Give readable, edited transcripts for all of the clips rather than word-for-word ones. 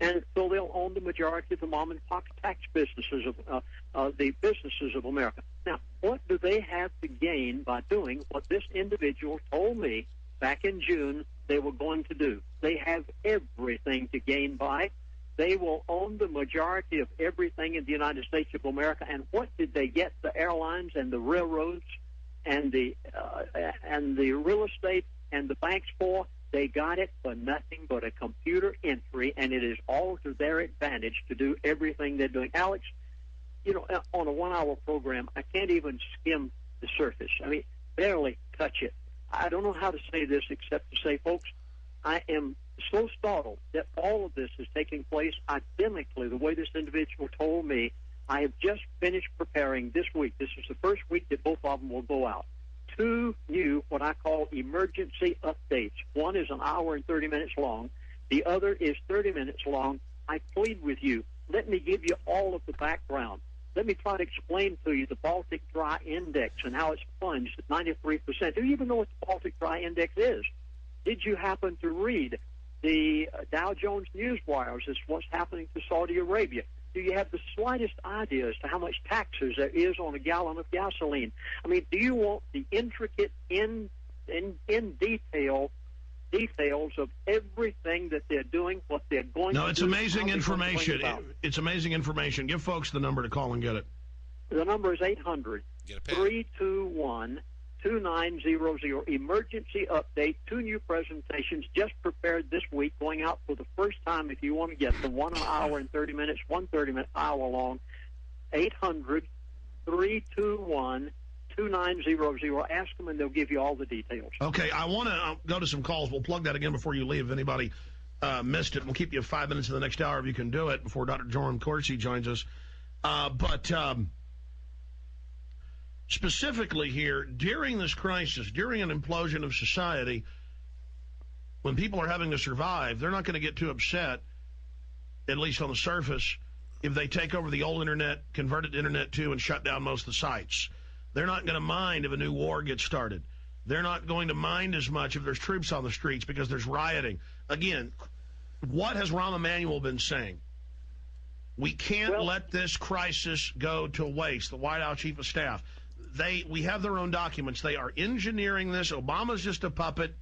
And so they'll own the majority of the mom and pop tax businesses of the businesses of America. Now, what do they have to gain by doing what this individual told me back in June they were going to do? They have everything to gain by. They will own the majority of everything in the United States of America. And what did they get the airlines and the railroads and the real estate and the banks for? They got it for nothing but a computer entry, and it is all to their advantage to do everything they're doing. Alex, you know, on a 1-hour program, I can't even skim the surface. I mean, barely touch it. I don't know how to say this except to say, folks, I am so startled that all of this is taking place identically the way this individual told me. I have just finished preparing this week. This is the first week that both of them will go out. 2 new, what I call emergency updates. One is an hour and 30 minutes long. The other is 30 minutes long. I plead with you, let me give you all of the background. Let me try to explain to you the Baltic Dry Index and how it's plunged at 93%. Do you even know what the Baltic Dry Index is? Did you happen to read the Dow Jones Newswires as what's happening to Saudi Arabia? Do you have the slightest idea as to how much taxes there is on a gallon of gasoline? I mean, do you want the intricate, in details of everything that they're doing, what they're going to do? No, it's amazing information. It's amazing information. Give folks the number to call and get it. The number is 800-321-2900. Emergency update. 2 new presentations just prepared this week, going out for the first time. If you want to get them, 1 hour and 30 minutes, 1 30-minute hour long. 800-321-2900. Ask them and they'll give you all the details. Okay, I want to go to some calls. We'll plug that again before you leave. If anybody missed it, we'll keep you 5 minutes in the next hour if you can do it before Dr. Joram Corsi joins us. Specifically here, during this crisis, during an implosion of society, when people are having to survive, they're not going to get too upset, at least on the surface, if they take over the old internet, convert it to Internet 2, and shut down most of the sites. They're not going to mind if a new war gets started. They're not going to mind as much if there's troops on the streets because there's rioting. Again, what has Rahm Emanuel been saying? We can't let this crisis go to waste. The White House Chief of Staff. We have their own documents. They are engineering this. Obama's just a puppet.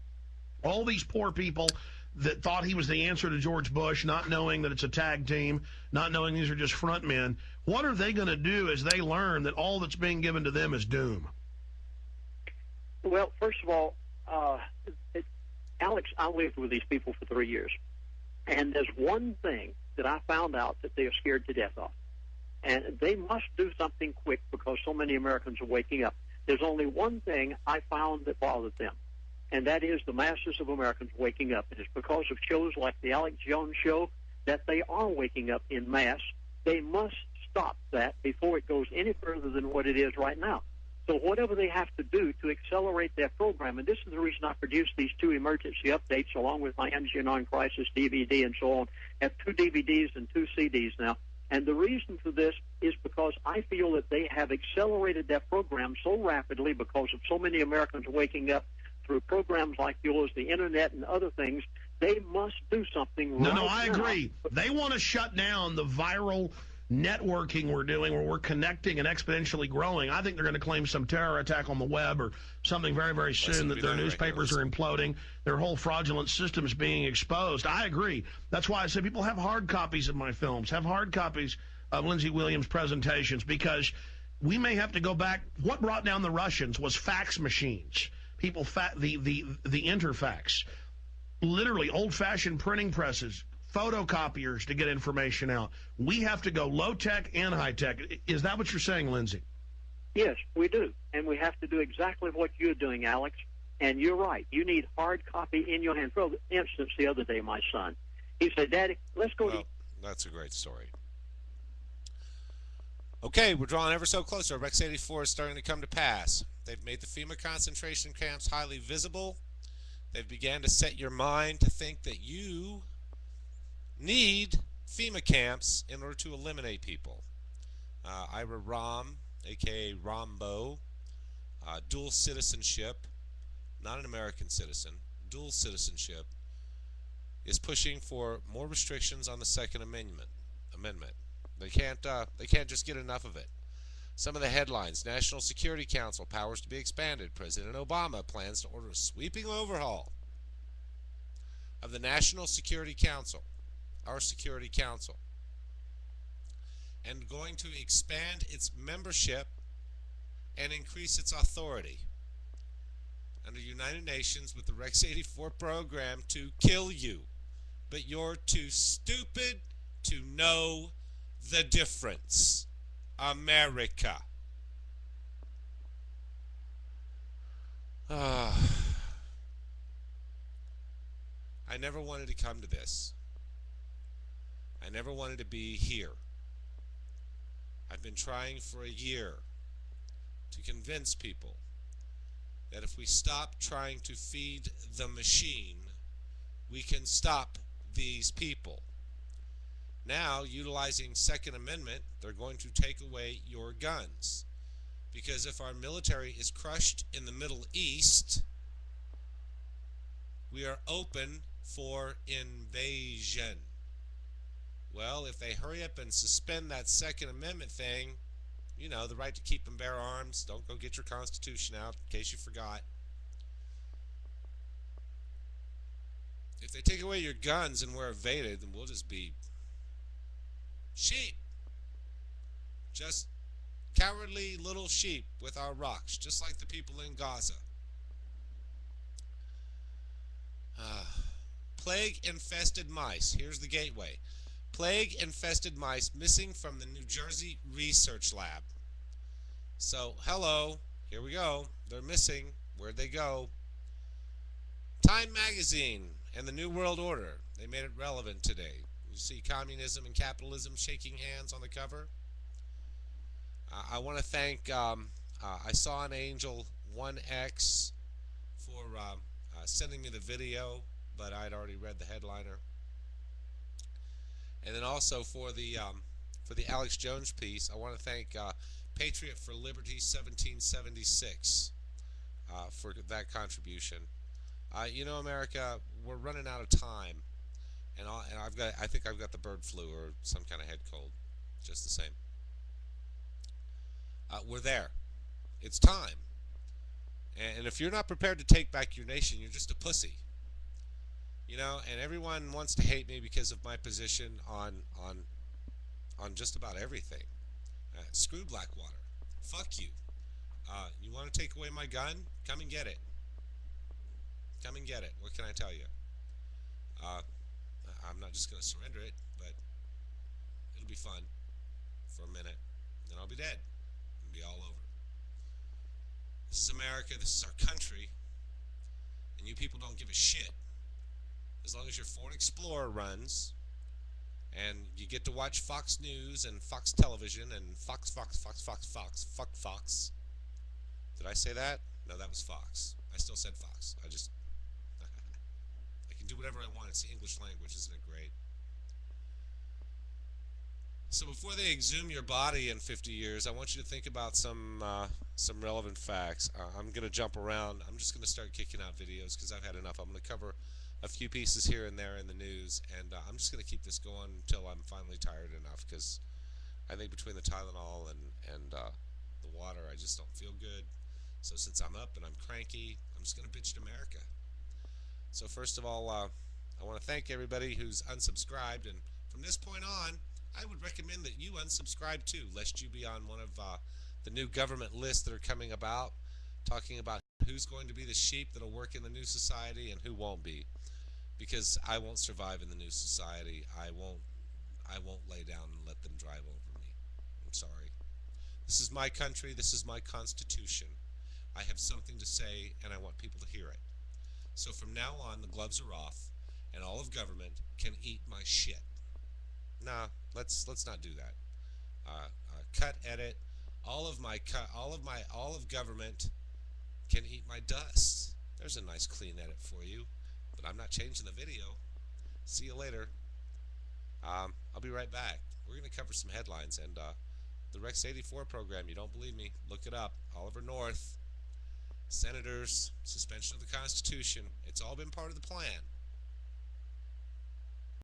All these poor people that thought he was the answer to George Bush, not knowing that it's a tag team, not knowing these are just front men. What are they going to do as they learn that all that's being given to them is doom? Well, first of all, Alex, I lived with these people for 3 years. And there's one thing that I found out that they are scared to death of. And they must do something quick because so many Americans are waking up. There's only one thing I found that bothered them, and that is the masses of Americans waking up. It is because of shows like the Alex Jones Show that they are waking up in mass. They must stop that before it goes any further than what it is right now. So whatever they have to do to accelerate their program, and this is the reason I produced these 2 emergency updates along with my Energy Non-Crisis DVD and so on. I have 2 DVDs and 2 CDs now. And the reason for this is because I feel that they have accelerated their program so rapidly because of so many Americans waking up through programs like yours, the Internet, and other things. They must do something right now. No, I agree. They want to shut down the viral networking we're doing where we're connecting and exponentially growing. I think they're going to claim some terror attack on the web or something very, very soon, that their newspapers are imploding, their whole fraudulent system is being exposed. I agree. That's why I say people have hard copies of my films, have hard copies of Lindsay Williams' presentations, because we may have to go back. What brought down the Russians was fax machines. People, the interfax, literally old-fashioned printing presses, photocopiers to get information out. We have to go low-tech and high-tech. Is that what you're saying, Lindsay? Yes, we do. And we have to do exactly what you're doing, Alex. And you're right. You need hard copy in your hand. For instance, the other day, my son, he said, Daddy, let's go to... That's a great story. Okay, we're drawing ever so closer. Rex 84 is starting to come to pass. They've made the FEMA concentration camps highly visible. They've began to set your mind to think that you need FEMA camps in order to eliminate people. Ira Ram, a.k.a. Rambo, dual citizenship, not an American citizen, dual citizenship, is pushing for more restrictions on the Second Amendment. They can't just get enough of it. Some of the headlines: National Security Council powers to be expanded. President Obama plans to order a sweeping overhaul of the National Security Council, our Security Council, and going to expand its membership and increase its authority under United Nations with the Rex 84 program to kill you. But you're too stupid to know the difference. America. I never wanted to come to this. I never wanted to be here. I've been trying for a year to convince people that if we stop trying to feed the machine, we can stop these people. Now, utilizing Second Amendment, they're going to take away your guns. Because if our military is crushed in the Middle East, we are open for invasion. Well, if they hurry up and suspend that Second Amendment thing, you know, the right to keep and bear arms, don't go get your Constitution out, in case you forgot. If they take away your guns and we're invaded, then we'll just be sheep. Just cowardly little sheep with our rocks, just like the people in Gaza. Plague-infested mice. Here's the gateway. Plague-infested mice missing from the New Jersey Research Lab. So, hello, here we go. They're missing. Where'd they go? Time Magazine and the New World Order. They made it relevant today. You see communism and capitalism shaking hands on the cover. I want to thank, I saw an Angel 1X for sending me the video, but I'd already read the headliner. And then also for the Alex Jones piece, I want to thank Patriot for Liberty 1776 for that contribution. You know, America, we're running out of time, and I think I've got the bird flu or some kind of head cold, just the same. We're there. It's time. And if you're not prepared to take back your nation, you're just a pussy. You know, and everyone wants to hate me because of my position on just about everything. Screw Blackwater. Fuck you. You want to take away my gun? Come and get it. Come and get it. What can I tell you? I'm not just going to surrender it, but it'll be fun for a minute. Then I'll be dead. It'll be all over. This is America. This is our country. And you people don't give a shit. As long as your Ford Explorer runs, and you get to watch Fox News and Fox Television and Fox. Did I say that? No, that was Fox. I still said Fox. I can do whatever I want. It's the English language. Isn't it great? So before they exhume your body in 50 years, I want you to think about some relevant facts. I'm going to jump around. I'm just going to start kicking out videos because I've had enough. I'm going to cover a few pieces here and there in the news, and I'm just going to keep this going until I'm finally tired enough, because I think between the Tylenol and the water, I just don't feel good. So since I'm up and I'm cranky, I'm just going to bitch at America. So first of all, I want to thank everybody who's unsubscribed, and from this point on, I would recommend that you unsubscribe too, lest you be on one of the new government lists that are coming about, talking about who's going to be the sheep that'll work in the new society and who won't be. Because I won't survive in the new society. I won't lay down and let them drive over me. I'm sorry. This is my country. This is my Constitution. I have something to say, and I want people to hear it. So from now on, the gloves are off, and all of government can eat my shit. Nah, let's not do that. Cut, edit. All of government can eat my dust. There's a nice clean edit for you. But I'm not changing the video. See you later. I'll be right back. We're going to cover some headlines. And the Rex 84 program, you don't believe me, look it up. Oliver North, senators, suspension of the Constitution. It's all been part of the plan.